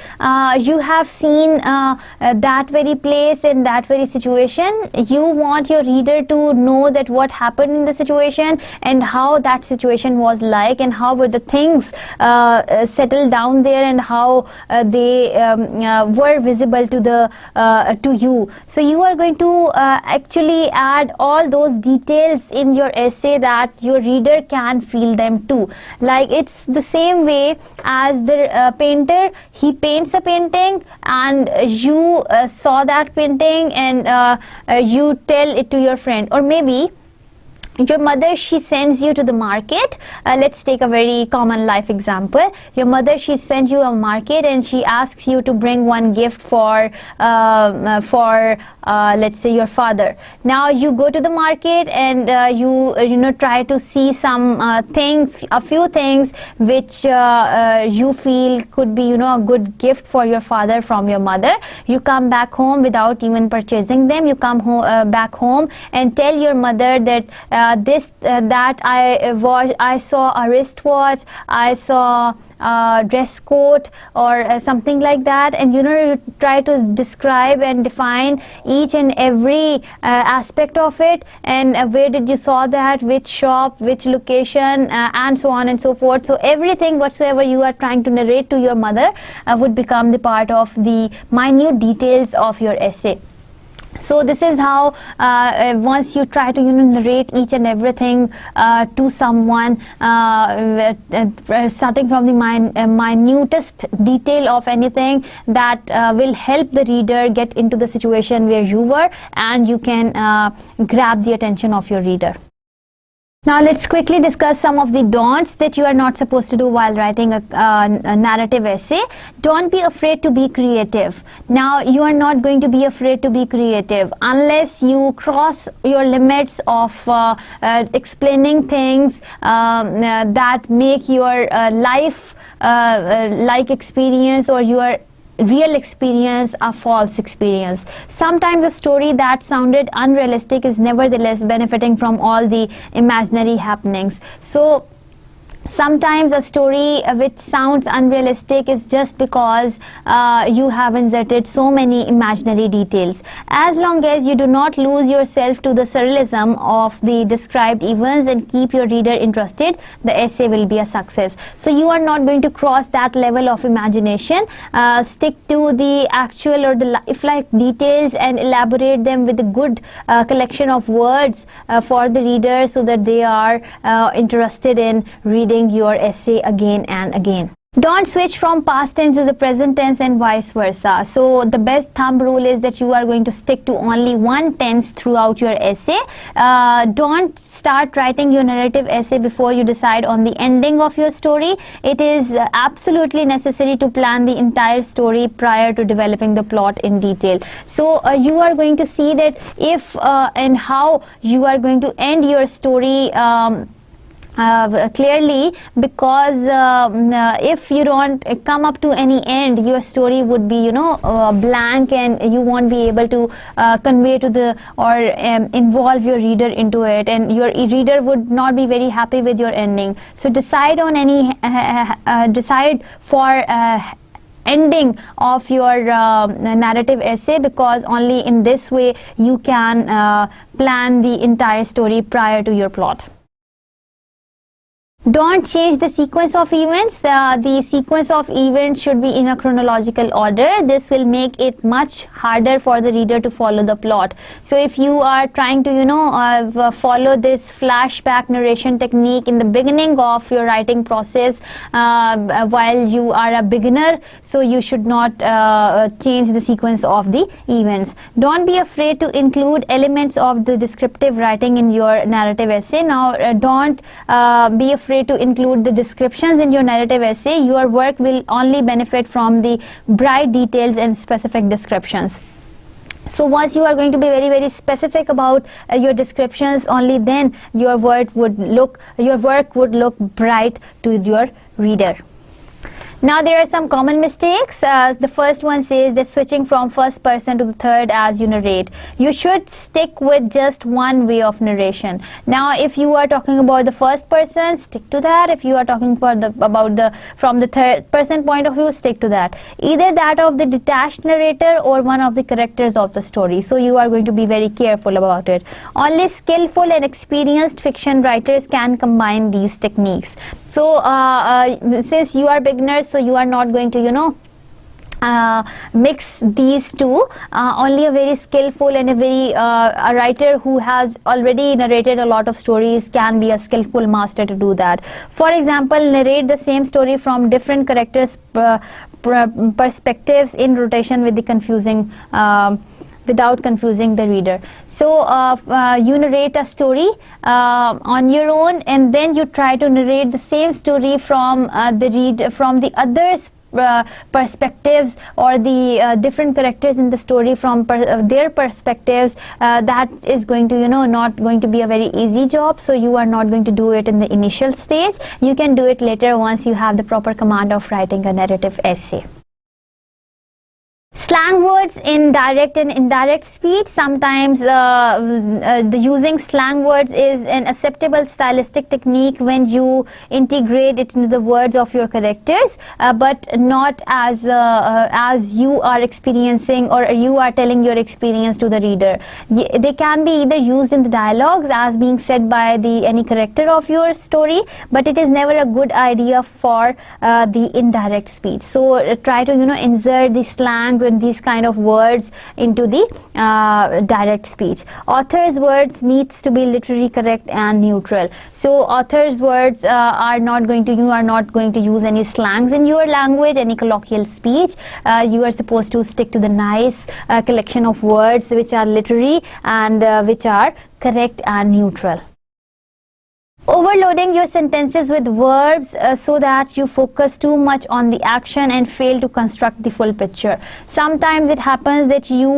you have seen that very place and that very situation, you want your reader to know that what happened in the situation and how that situation was like, and how were the things settled down there, and how they were visible to the to you. So you are going to actually add all those details in your essay that your reader can feel them too. Like it's the same way as the painter. He paints a painting, and you saw that painting, and you tell it to your friend. Or maybe your mother, she sends you to the market. Let's take a very common life example. Your mother, she sends you a market, and she asks you to bring one gift for let's say your father. Now you go to the market, and you try to see some things, a few things which you feel could be a good gift for your father from your mother. You come back home without even purchasing them. You come back home and tell your mother that that I saw a wristwatch, I saw a dress coat, or something like that, and you try to describe and define each and every aspect of it, and where did you saw that, which shop, which location, and so on and so forth. So everything whatsoever you are trying to narrate to your mother would become the part of the minute details of your essay. So this is how once you try to narrate each and everything to someone, starting from the minutest detail of anything, that will help the reader get into the situation where you were, and you can grab the attention of your reader. Now let's quickly discuss some of the don'ts that you are not supposed to do while writing a narrative essay. Don't be afraid to be creative. Now you are not going to be afraid to be creative unless you cross your limits of explaining things that make your life like experience or your real experience a false experience. Sometimes a story that sounded unrealistic is nevertheless benefiting from all the imaginary happenings. So sometimes a story which sounds unrealistic is just because you have inserted so many imaginary details. As long as you do not lose yourself to the surrealism of the described events and keep your reader interested, the essay will be a success. So you are not going to cross that level of imagination. Stick to the actual or the lifelike details and elaborate them with a good collection of words for the reader, so that they are interested in reading your essay again and again. Don't switch from past tense to the present tense and vice versa. So the best thumb rule is that you are going to stick to only one tense throughout your essay. Don't start writing your narrative essay before you decide on the ending of your story. It is absolutely necessary to plan the entire story prior to developing the plot in detail. So you are going to see that if and how you are going to end your story clearly, because if you don't come up to any end, your story would be blank, and you won't be able to convey to the or involve your reader into it, and your reader would not be very happy with your ending. So decide on any decide for ending of your narrative essay, because only in this way you can plan the entire story prior to your plot. Don't change the sequence of events. The sequence of events should be in a chronological order. This will make it much harder for the reader to follow the plot. So if you are trying to follow this flashback narration technique in the beginning of your writing process while you are a beginner, so you should not change the sequence of the events. Don't be afraid to include elements of the descriptive writing in your narrative essay. Now don't be afraid to include the descriptions in your narrative essay. Your work will only benefit from the bright details and specific descriptions. So once you are going to be very, very specific about your descriptions, only then your work would look bright to your reader. Now there are some common mistakes. The first one says that switching from first person to the third as you narrate. You should stick with just one way of narration. Now if you are talking about the first person, stick to that. If you are talking from the third person point of view, stick to that. Either that of the detached narrator or one of the characters of the story. So you are going to be very careful about it. Only skillful and experienced fiction writers can combine these techniques. So since you are beginners, so you are not going to mix these two. Only a very skillful and a writer who has already narrated a lot of stories can be a skillful master to do that. For example, narrate the same story from different characters' perspectives in rotation with the confusing without confusing the reader. So you narrate a story on your own, and then you try to narrate the same story from the others' perspectives, or the different characters in the story from their perspectives. That is going to not going to be a very easy job. So you are not going to do it in the initial stage. You can do it later once you have the proper command of writing a narrative essay. Slang words in direct and indirect speech. Sometimes the using slang words is an acceptable stylistic technique when you integrate it into the words of your characters, but not as you are experiencing or you are telling your experience to the reader. They can be either used in the dialogues as being said by any character of your story, but it is never a good idea for the indirect speech. So try to insert the slangs and these kind of words into the direct speech. Author's words needs to be literally correct and neutral. So author's words you are not going to use any slangs in your language, any colloquial speech. You are supposed to stick to the nice collection of words which are literary and which are correct and neutral. Overloading your sentences with verbs so that you focus too much on the action and fail to construct the full picture. Sometimes it happens that you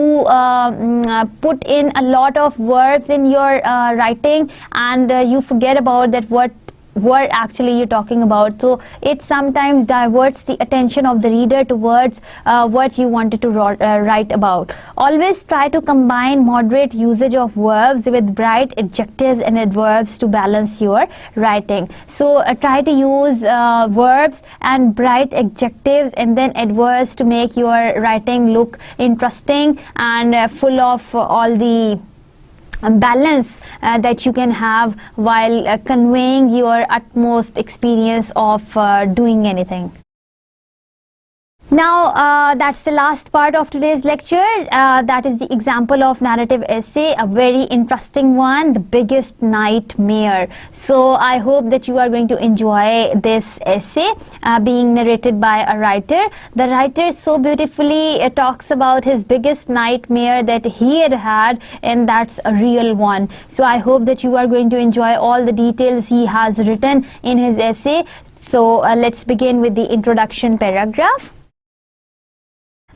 put in a lot of verbs in your writing, and you forget about that what word actually you're talking about. So it sometimes diverts the attention of the reader towards what you wanted to write about. Always try to combine moderate usage of verbs with bright adjectives and adverbs to balance your writing. So try to use verbs and bright adjectives and then adverbs to make your writing look interesting and full of all the balance that you can have while conveying your utmost experience of doing anything. Now that's the last part of today's lecture. That is the example of narrative essay, a very interesting one, the biggest nightmare. So I hope that you are going to enjoy this essay being narrated by a writer. The writer so beautifully talks about his biggest nightmare that he had, and that's a real one. So I hope that you are going to enjoy all the details he has written in his essay. So let's begin with the introduction paragraph.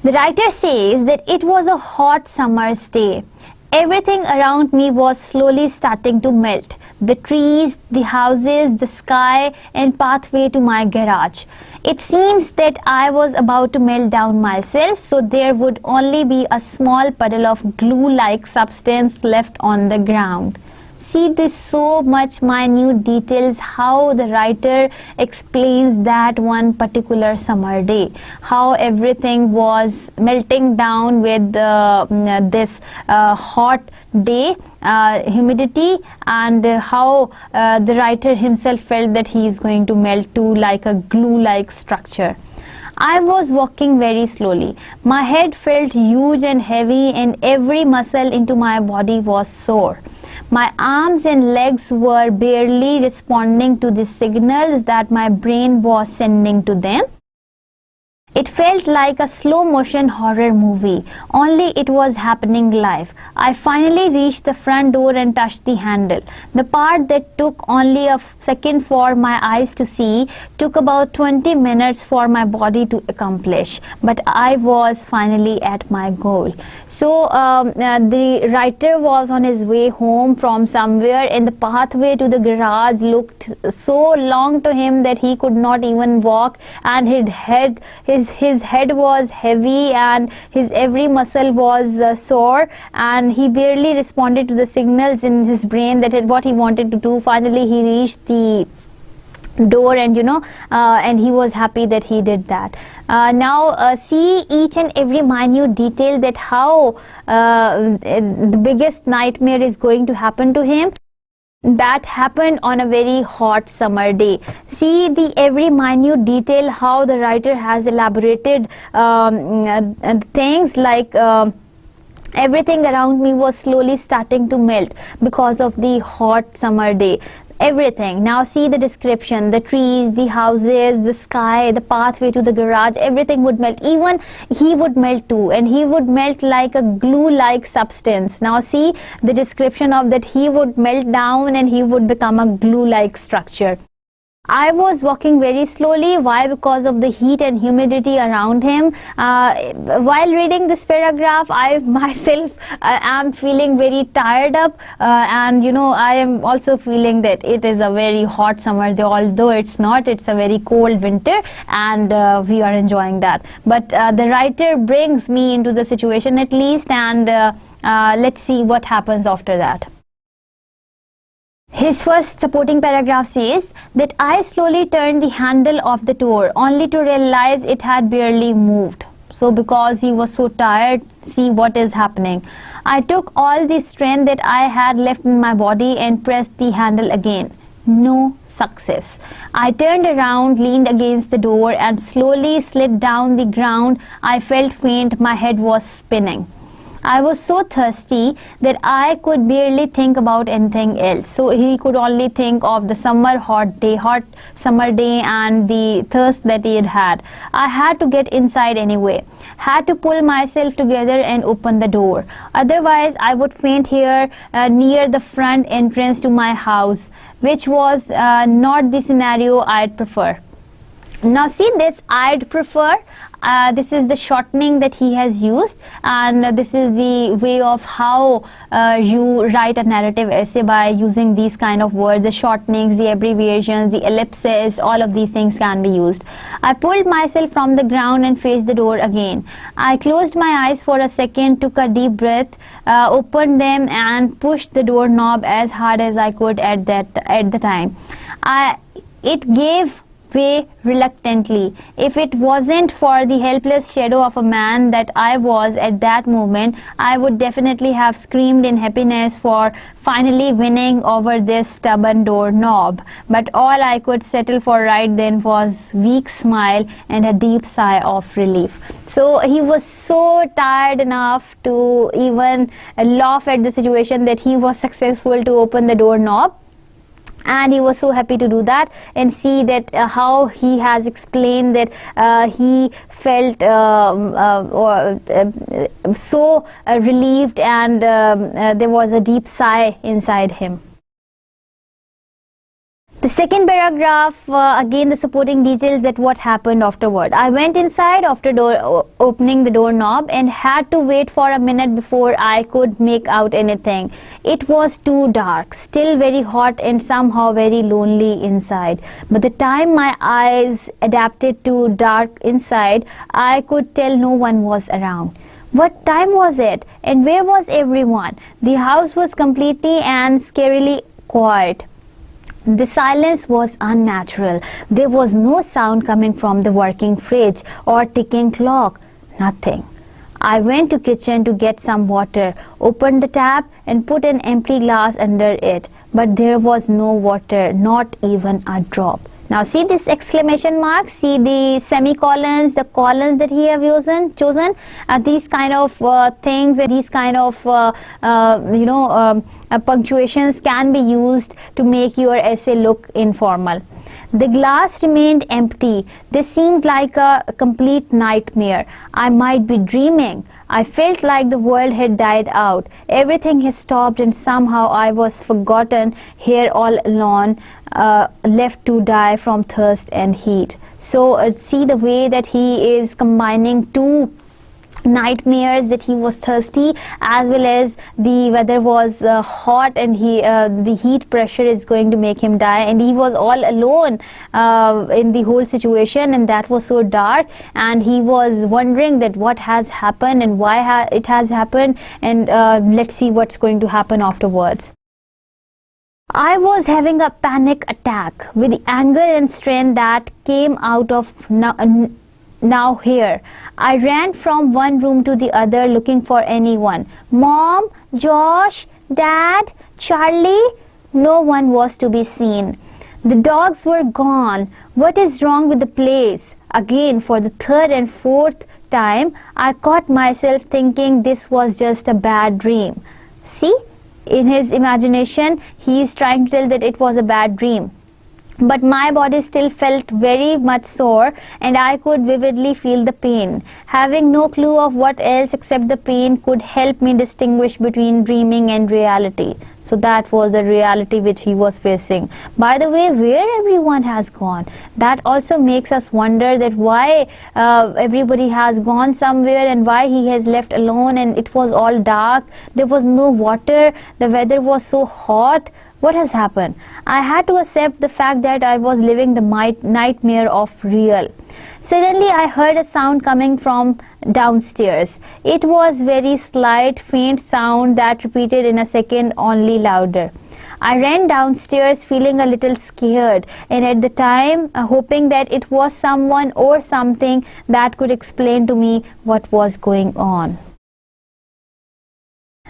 The writer says that it was a hot summer's day. Everything around me was slowly starting to melt. The trees, the houses, the sky, and pathway to my garage. It seems that I was about to melt down myself, so there would only be a small puddle of glue-like substance left on the ground. see this so much minute details, how the writer explains that one particular summer day, how everything was melting down with this hot day, humidity, and how the writer himself felt that he is going to melt to like a glue-like structure. I was walking very slowly. My head felt huge and heavy, and every muscle into my body was sore. My arms and legs were barely responding to the signals that my brain was sending to them. It felt like a slow-motion horror movie, only it was happening live. I finally reached the front door and touched the handle. The part that took only a second for my eyes to see took about 20 minutes for my body to accomplish. But I was finally at my goal. So the writer was on his way home from somewhere, and the pathway to the garage looked so long to him that he could not even walk, and his head was heavy and his every muscle was sore, and he barely responded to the signals in his brain that what he wanted to do. Finally he reached the door, and and he was happy that he did that. Now see each and every minute detail, that how the biggest nightmare is going to happen to him. That happened on a very hot summer day. See the every minute detail, how the writer has elaborated things like everything around me was slowly starting to melt because of the hot summer day. Everything. Now see the description, the trees, the houses, the sky, the pathway to the garage, everything would melt. Even he would melt too, and he would melt like a glue-like substance. Now see the description of that, he would melt down and he would become a glue-like structure. I was walking very slowly. Why? Because of the heat and humidity around him. While reading this paragraph, I myself am feeling very tired up, and I am also feeling that it is a very hot summer day, although it's not. It's a very cold winter, and we are enjoying that. But the writer brings me into the situation at least, and let's see what happens after that. His first supporting paragraph says that I slowly turned the handle of the door only to realize it had barely moved. So because he was so tired, see what is happening. I took all the strength that I had left in my body and pressed the handle again. No success. I turned around, leaned against the door, and slowly slid down the ground. I felt faint. My head was spinning. I was so thirsty that I could barely think about anything else. So he could only think of the hot summer day and the thirst that he had had. I had to get inside anyway. Had to pull myself together and open the door. Otherwise, I would faint here near the front entrance to my house, which was not the scenario I'd prefer. Now see this, I'd prefer. This is the shortening that he has used, and this is the way of how you write a narrative essay, by using these kind of words, the shortenings, the abbreviations, the ellipses, all of these things can be used. I pulled myself from the ground and faced the door again. I closed my eyes for a second, took a deep breath, opened them and pushed the doorknob as hard as I could at the time. It gave way reluctantly. If it wasn't for the helpless shadow of a man that I was at that moment, I would definitely have screamed in happiness for finally winning over this stubborn doorknob. But all I could settle for right then was weak smile and a deep sigh of relief. So he was so tired enough to even laugh at the situation that he was successful to open the doorknob. And he was so happy to do that, and see that how he has explained that he felt so relieved, and there was a deep sigh inside him. The second paragraph, again the supporting details that what happened afterward. I went inside after opening the doorknob and had to wait for a minute before I could make out anything. It was too dark, still very hot and somehow very lonely inside. By the time my eyes adapted to dark inside, I could tell no one was around. What time was it? And where was everyone? The house was completely and scarily quiet. The silence was unnatural. There was no sound coming from the working fridge or ticking clock. Nothing. I went to kitchen to get some water, opened the tap and put an empty glass under it. But there was no water, not even a drop. Now see this exclamation mark, see the semicolons, the colons that he have chosen. These kind of things, these kind of punctuations can be used to make your essay look informal. The glass remained empty. This seemed like a complete nightmare. I might be dreaming. I felt like the world had died out. Everything had stopped and somehow I was forgotten here all alone, left to die from thirst and heat. So see the way that he is combining two nightmares, that he was thirsty as well as the weather was hot, and the heat pressure is going to make him die, and he was all alone in the whole situation, and that was so dark, and he was wondering that what has happened and why it has happened, and let's see what's going to happen afterwards. I was having a panic attack with the anger and strength that came out of now here. I ran from one room to the other looking for anyone. Mom, Josh, Dad, Charlie. No one was to be seen. The dogs were gone. What is wrong with the place? Again, for the third and fourth time, I caught myself thinking this was just a bad dream. See, in his imagination, he is trying to tell that it was a bad dream. But my body still felt very much sore, and I could vividly feel the pain. Having no clue of what else except the pain could help me distinguish between dreaming and reality. So that was the reality which he was facing. By the way, where everyone has gone, that also makes us wonder that why everybody has gone somewhere and why he has left alone, and it was all dark, there was no water, the weather was so hot. What has happened? I had to accept the fact that I was living the nightmare of real. Suddenly I heard a sound coming from downstairs. It was very slight, faint sound that repeated in a second, only louder. I ran downstairs feeling a little scared, and at the time hoping that it was someone or something that could explain to me what was going on.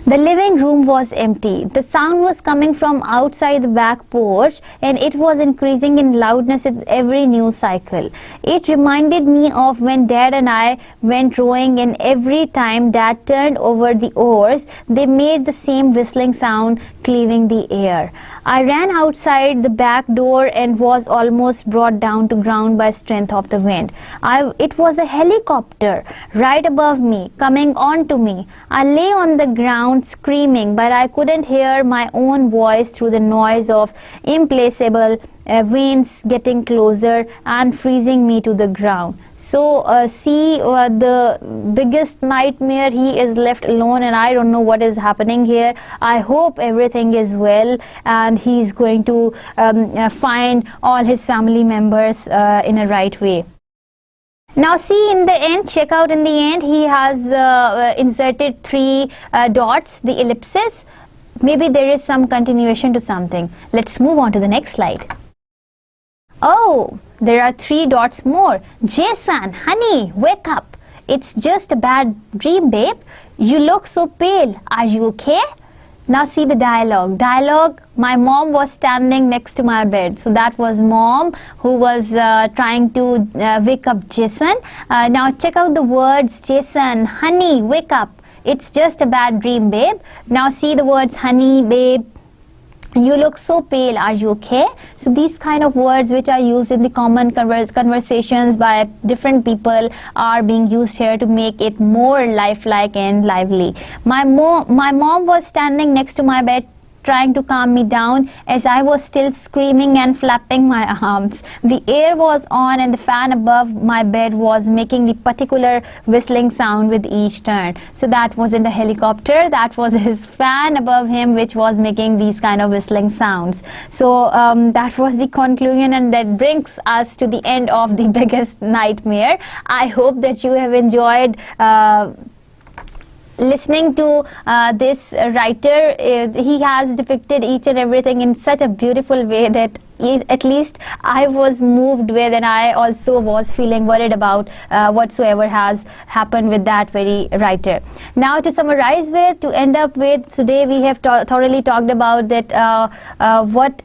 The living room was empty. The sound was coming from outside the back porch, and it was increasing in loudness with every news cycle. It reminded me of when Dad and I went rowing, and every time Dad turned over the oars, they made the same whistling sound cleaving the air. I ran outside the back door and was almost brought down to ground by strength of the wind. It was a helicopter right above me, coming on to me. I lay on the ground screaming, but I couldn't hear my own voice through the noise of implacable winds getting closer and freezing me to the ground. So see, the biggest nightmare, he is left alone, and I don't know what is happening here. I hope everything is well, and he's going to find all his family members in a right way. Now see, in the end, check out in the end, he has inserted 3 dots, the ellipses. Maybe there is some continuation to something. Let's move on to the next slide. Oh, there are 3 dots more. Jason, honey, wake up. It's just a bad dream, babe. You look so pale. Are you okay? Now see the dialogue. My mom was standing next to my bed. So that was mom who was trying to wake up Jason. Now check out the words, Jason, honey, wake up. It's just a bad dream, babe. Now see the words, honey, babe. You look so pale. Are you okay? So these kind of words which are used in the common conversations by different people are being used here to make it more lifelike and lively. My mom was standing next to my bed, trying to calm me down as I was still screaming and flapping my arms. The air was on, and the fan above my bed was making the particular whistling sound with each turn. So that was in the helicopter. That was his fan above him, which was making these kind of whistling sounds. So that was the conclusion, and that brings us to the end of the biggest nightmare. I hope that you have enjoyed listening to this writer. He has depicted each and everything in such a beautiful way that at least I was moved with, and I also was feeling worried about whatsoever has happened with that very writer. Now, to summarize with, to end up with, today we have thoroughly talked about that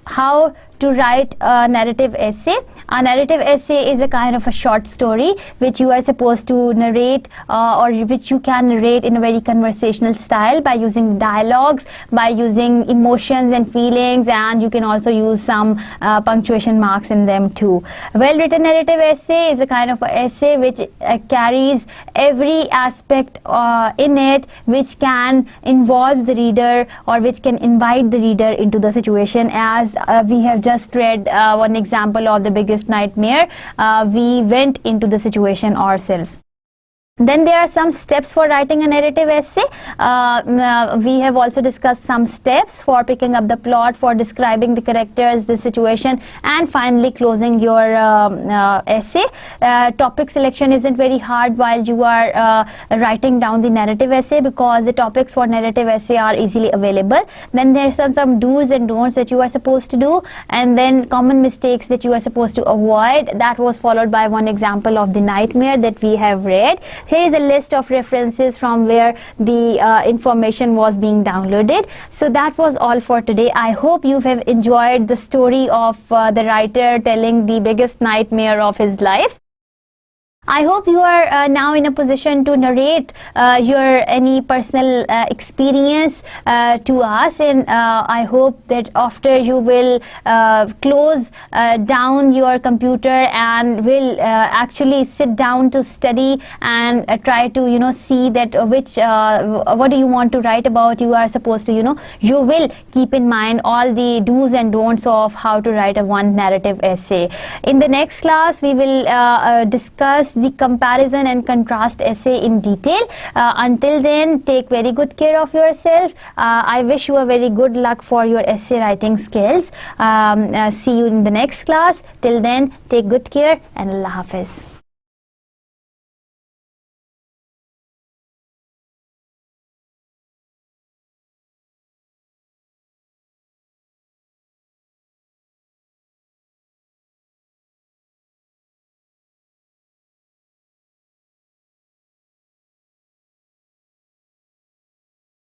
how to write a narrative essay. A narrative essay is a kind of a short story which you are supposed to narrate or which you can narrate in a very conversational style by using dialogues, by using emotions and feelings, and you can also use some punctuation marks in them too. Well written narrative essay is a kind of a essay which carries every aspect in it which can involve the reader or which can invite the reader into the situation. As we have just read one example of The Biggest Nightmare, we went into the situation ourselves. Then there are some steps for writing a narrative essay. We have also discussed some steps for picking up the plot, for describing the characters, the situation, and finally closing your essay. Topic selection isn't very hard while you are writing down the narrative essay, because the topics for narrative essay are easily available. Then there are some do's and don'ts that you are supposed to do, and then common mistakes that you are supposed to avoid. That was followed by one example of the nightmare that we have read. Here is a list of references from where the information was being downloaded. So that was all for today. I hope you have enjoyed the story of the writer telling the biggest nightmare of his life. I hope you are now in a position to narrate your any personal experience to us, and I hope that after you will close down your computer and will actually sit down to study and try to see that what do you want to write about. You are supposed to you will keep in mind all the do's and don'ts of how to write a one narrative essay. In the next class we will discuss the comparison and contrast essay in detail. Until then, take very good care of yourself. I wish you a very good luck for your essay writing skills. See you in the next class. Till then, take good care and Allah Hafiz.